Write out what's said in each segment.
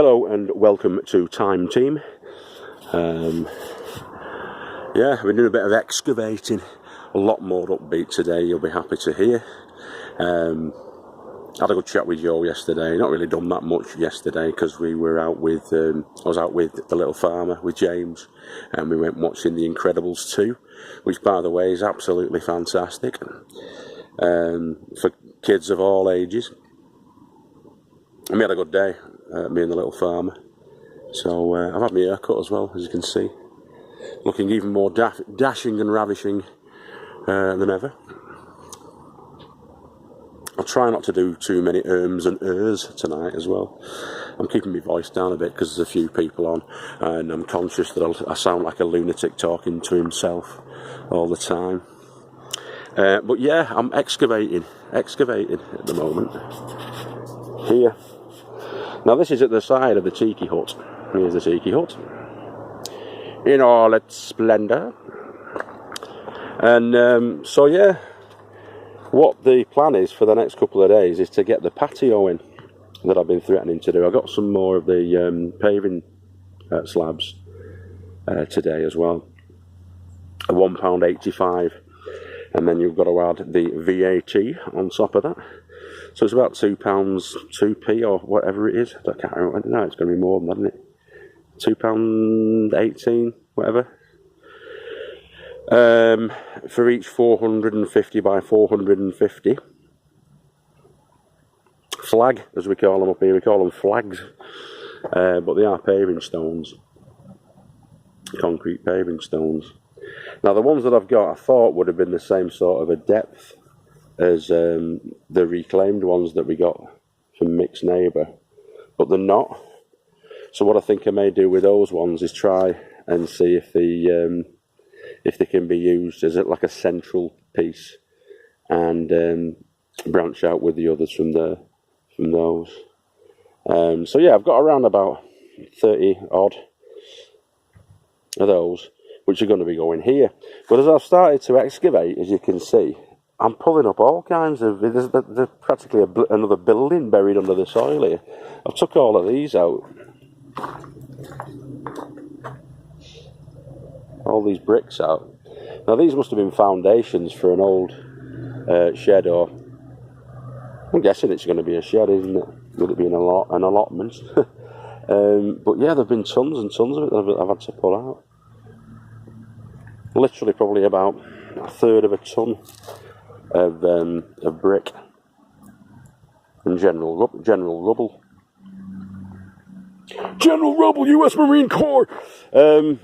Hello and welcome to Time Team. Yeah, I've been doing a bit of excavating, a lot more upbeat today, you'll be happy to hear. Had a good chat with Joe yesterday, not really done that much yesterday because we were out with, I was out with The Little Farmer, with James, and we went watching The Incredibles 2, which by the way is absolutely fantastic, for kids of all ages. And we had a good day, me and The Little Farmer. So I've had my hair cut as well, as you can see. Looking even more dashing and ravishing than ever. I'll try not to do too many ums and ers tonight as well. I'm keeping my voice down a bit because there's a few people on, and I'm conscious that I sound like a lunatic talking to himself all the time. But yeah, I'm excavating at the moment. Here. Now this is at the side of the Tiki hut. Here's the Tiki hut in all its splendour. And so yeah, what the plan is for the next couple of days is to get the patio in that I've been threatening to do. I got some more of the paving slabs today as well. £1.85, and then you've got to add the VAT on top of that. So it's about £2, 2p or whatever it is. I can't remember. No, it's going to be more than that, isn't it? £2.18, whatever. For each 450 by 450 flag, as we call them up here. We call them flags, but they are paving stones, concrete paving stones. Now the ones that I've got, I thought would have been the same sort of a depth as the reclaimed ones that we got from Mick's neighbour, but they're not. So what I think I may do with those ones is try and see if they can be used as like a central piece, and branch out with the others from those. So yeah, I've got around about 30 odd of those, which are going to be going here. But as I've started to excavate, as you can see, I'm pulling up all kinds of, there's practically another building buried under the soil here. I've took all of these out. All these bricks out. Now these must have been foundations for an old shed, or I'm guessing it's going to be a shed, isn't it? With it being an allotment. But yeah, there've been tons and tons of it that I've had to pull out. Literally probably about a third of a ton of brick and general rubble. General rubble, U.S. Marine Corps. Oh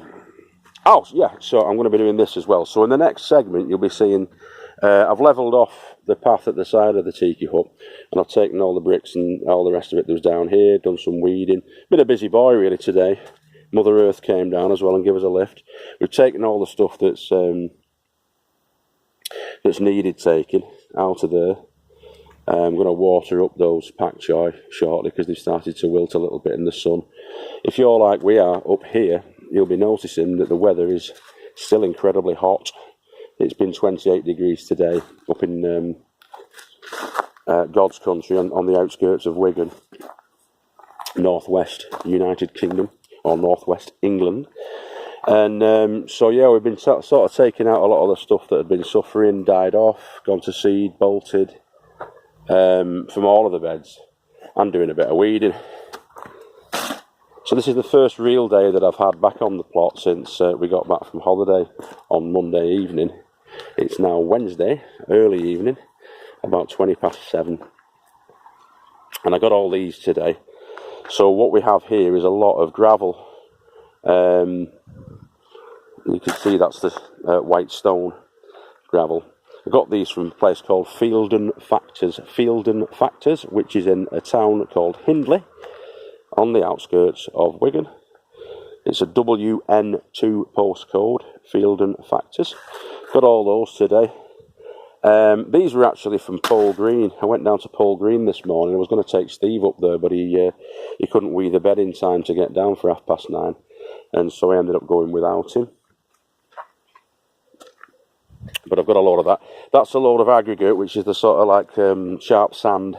yeah, so I'm going to be doing this as well. So in the next segment, you'll be seeing I've levelled off the path at the side of the Tiki hut, and I've taken all the bricks and all the rest of it that was down here, done some weeding. Been a busy boy really today. Mother Earth came down as well and gave us a lift. We've taken all the stuff that's needed taking out of there. I'm going to water up those pak choy shortly because they've started to wilt a little bit in the sun. If you're like we are up here, you'll be noticing that the weather is still incredibly hot. It's been 28 degrees today up in God's country on the outskirts of Wigan, northwest United Kingdom, or northwest England. And so yeah, we've been sort of taking out a lot of the stuff that had been suffering, died off, gone to seed, bolted, from all of the beds, and doing a bit of weeding. So this is the first real day that I've had back on the plot since we got back from holiday on Monday evening. It's now Wednesday, early evening, about 7:20. And I got all these today. So what we have here is a lot of gravel. You can see that's the white stone gravel. I got these from a place called Fielden Factors, which is in a town called Hindley, on the outskirts of Wigan. It's a WN2 postcode, Fielden Factors. Got all those today. These were actually from Pole Green. I went down to Pole Green this morning. I was going to take Steve up there, but he couldn't weave the bed in time to get down for 9:30, and so I ended up going without him. But I've got a load of that. That's a load of aggregate, which is the sort of like sharp sand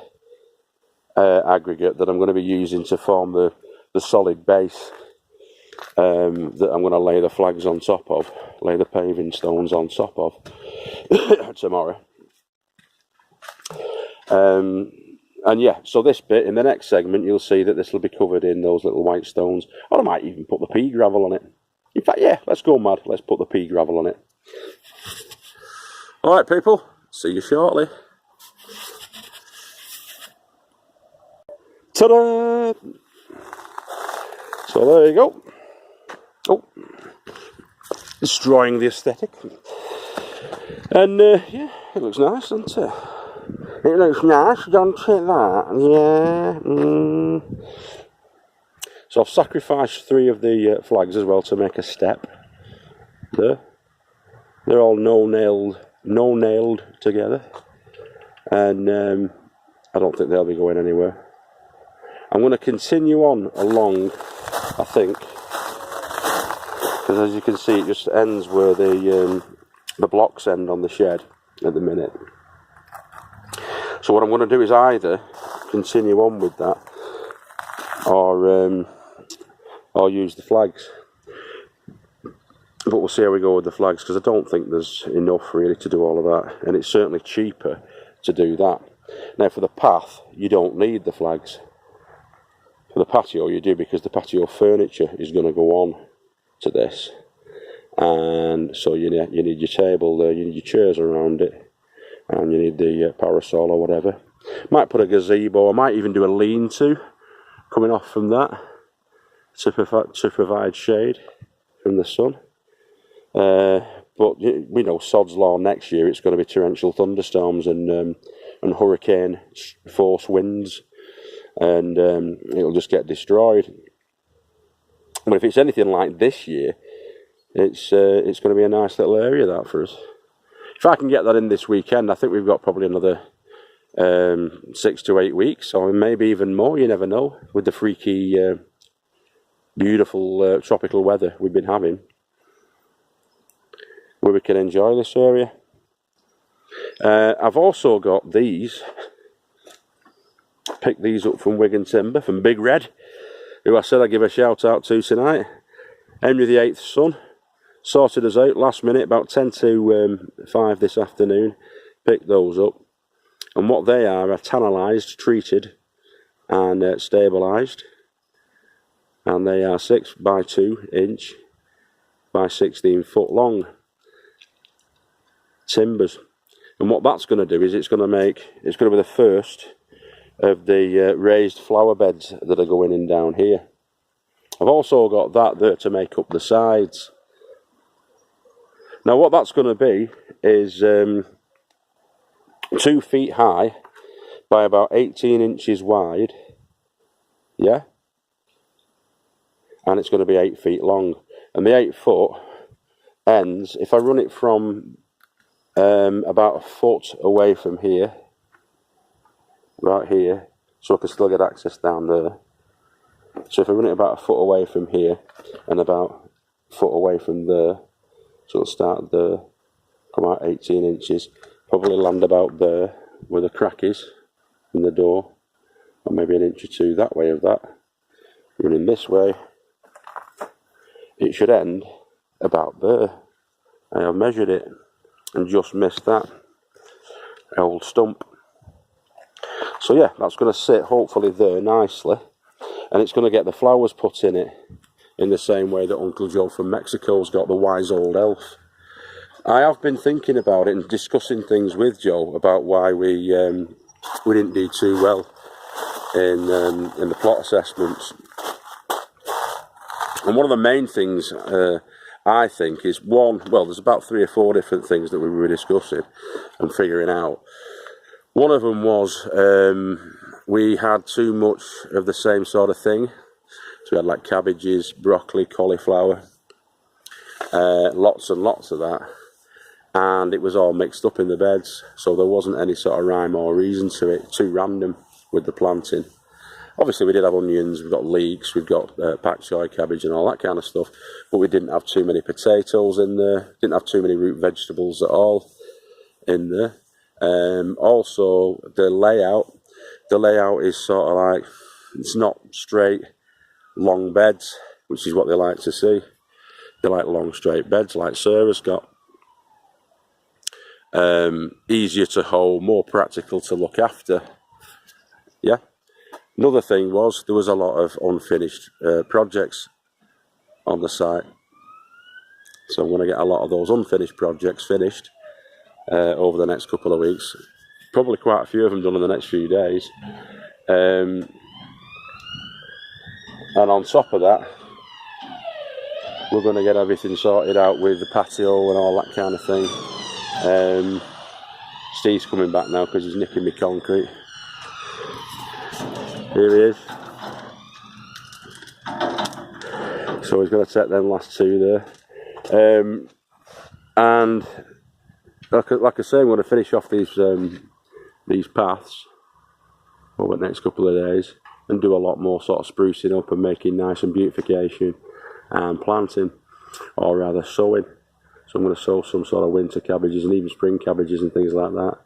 aggregate that I'm going to be using to form the the solid base that I'm going to lay the flags on top of, lay the paving stones on top of tomorrow. And yeah, so this bit, in the next segment, you'll see that this will be covered in those little white stones. Or I might even put the pea gravel on it. In fact, yeah, let's go mad. Let's put the pea gravel on it. Alright, people. See you shortly. Ta-da! So there you go. Oh, destroying the aesthetic. And yeah, it looks nice, doesn't it? It looks nice, don't it, that? Yeah. So I've sacrificed 3 of the flags as well to make a step. There. They're all no-nailed together. And I don't think they'll be going anywhere. I'm going to continue on along, I think. Because as you can see, it just ends where the blocks end on the shed at the minute. So what I'm going to do is either continue on with that, or use the flags. But we'll see how we go with the flags, because I don't think there's enough really to do all of that, and it's certainly cheaper to do that. Now for the path, you don't need the flags. For the patio you do, because the patio furniture is going to go on to this, and so you need your table there, you need your chairs around it, and you need the parasol or whatever. Might put a gazebo, I might even do a lean-to coming off from that to provide shade from the sun. But we know sod's law, next year it's going to be torrential thunderstorms and hurricane force winds, and it'll just get destroyed. But if it's anything like this year, it's going to be a nice little area, that, for us. If I can get that in this weekend, I think we've got probably another 6 to 8 weeks, or maybe even more, you never know, with the freaky, beautiful tropical weather we've been having, where we can enjoy this area. I've also got these, picked these up from Wigan Timber, from Big Red, who I said I'd give a shout out to tonight. Henry VIII's son sorted us out last minute, about 10 to 5 this afternoon. Picked those up, and what they are tannalised, treated and stabilised, and they are 6 by 2 inch by 16 foot long timbers. And what that's going to do is it's going to be the first of the raised flower beds that are going in down here. I've also got that there to make up the sides. Now what that's going to be is 2 feet high by about 18 inches wide, yeah, and it's going to be 8 feet long, and the 8 foot ends, if I run it from about a foot away from here, right here, so I can still get access down there. So if I run it about a foot away from here and about a foot away from there, so it'll start there, come out 18 inches, probably land about there where the crack is in the door, or maybe an inch or 2 that way of that. Running this way, it should end about there. I have measured it and just missed that old stump. So yeah, that's going to sit hopefully there nicely, and it's going to get the flowers put in it in the same way that Uncle Joe from Mexico's got the wise old elf. I have been thinking about it and discussing things with Joe about why we didn't do too well in the plot assessments. And one of the main things I think is, one, well, there's about 3 or 4 different things that we were discussing and figuring out. One of them was we had too much of the same sort of thing. So we had like cabbages, broccoli, cauliflower, lots and lots of that. And it was all mixed up in the beds, so there wasn't any sort of rhyme or reason to it, too random with the planting. Obviously we did have onions, we've got leeks, we've got pak choy cabbage and all that kind of stuff, but we didn't have too many potatoes in there, didn't have too many root vegetables at all in there. Also the layout is sort of like, it's not straight long beds, which is what they like to see. They like long straight beds like Sarah's got. Easier to hold, more practical to look after. Yeah. Another thing was there was a lot of unfinished projects on the site. So I'm going to get a lot of those unfinished projects finished over the next couple of weeks. Probably quite a few of them done in the next few days. And on top of that, we're going to get everything sorted out with the patio and all that kind of thing. Steve's coming back now because he's nicking me concrete. Here he is. So he's going to take them last two there. And like I say, I'm going to finish off these paths over the next couple of days and do a lot more sort of sprucing up and making nice and beautification and planting, or rather sowing. So I'm going to sow some sort of winter cabbages and even spring cabbages and things like that.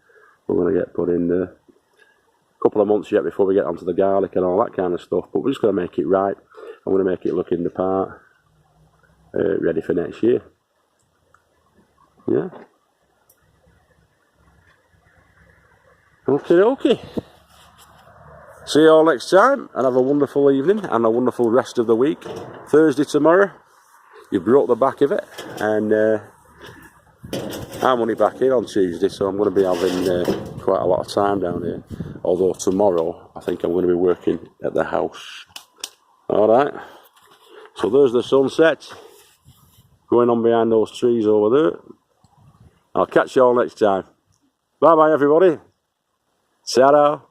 We're going to get put in there. A couple of months yet before we get onto the garlic and all that kind of stuff, but we're just going to make it right. I'm going to make it look in the part, ready for next year. Yeah. Okay. See you all next time, and have a wonderful evening and a wonderful rest of the week. Thursday tomorrow, you broke the back of it, and I'm only back here on Tuesday, so I'm going to be having quite a lot of time down here. Although tomorrow, I think I'm going to be working at the house. Alright, so there's the sunset going on behind those trees over there. I'll catch you all next time. Bye bye everybody. Ta-da.